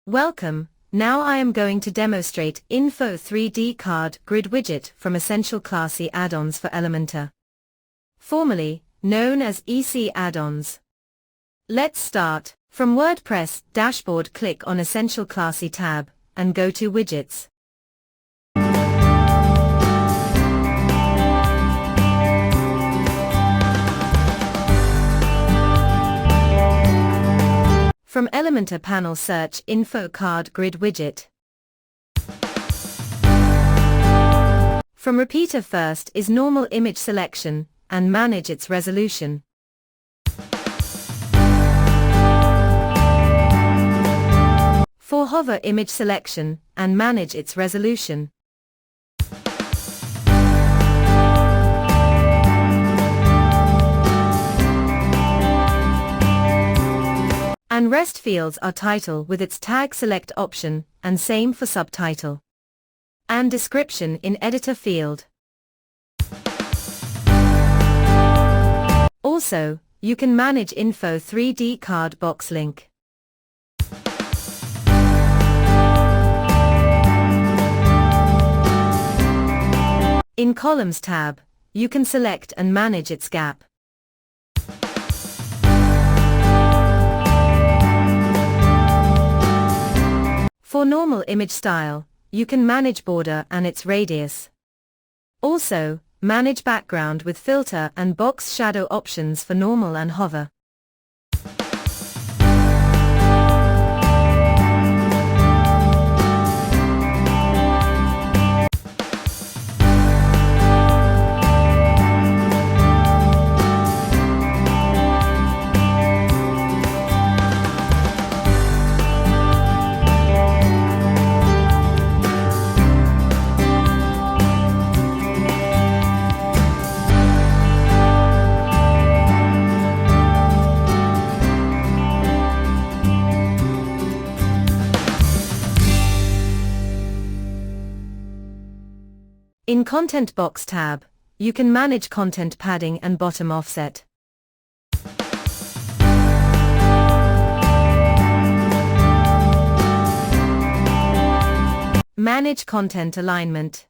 Welcome, now I am going to demonstrate Info 3D Card Grid Widget from Essential Classy Add-ons for Elementor, formerly known as EC Add-ons. Let's start. From WordPress dashboard, click on Essential Classy tab, and go to Widgets. From Elementor panel, search Info Card Grid Widget. From Repeater, first is Normal Image Selection, and manage its resolution. For Hover Image Selection, and manage its resolution. And rest fields are title with its tag select option, and same for subtitle. And description in editor field. Also, you can manage Info 3D card box link. In Columns tab, you can select and manage its gap. For Normal Image Style, you can manage border and its radius. Also, manage background with filter and box shadow options for normal and hover. In Content Box tab, you can manage content padding and bottom offset. Manage content alignment.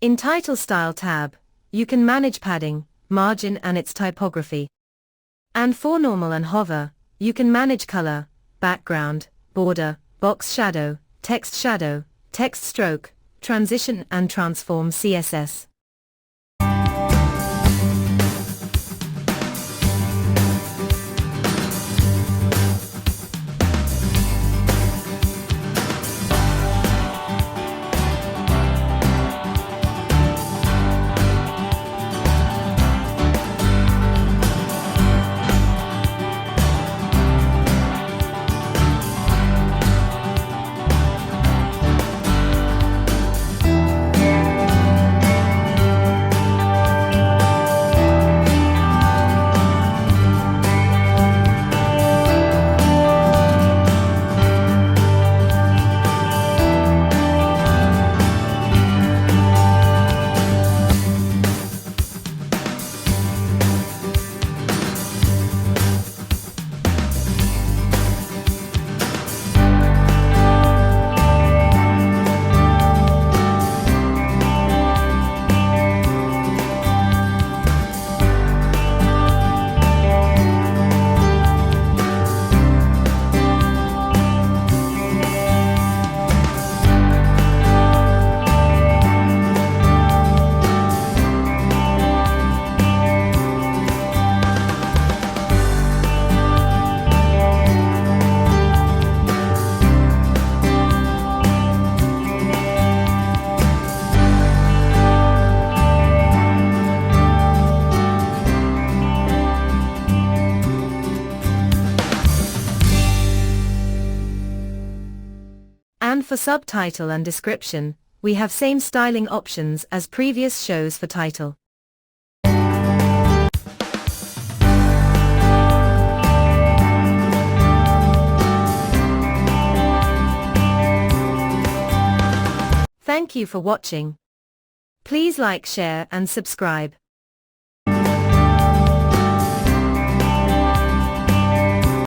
In Title Style tab, you can manage padding, margin and its typography. And for Normal and Hover, you can manage color, background, border, box shadow, text stroke, transition and transform CSS. And for subtitle and description, we have same styling options as previous shows for title. Thank you for watching. Please like, share and subscribe.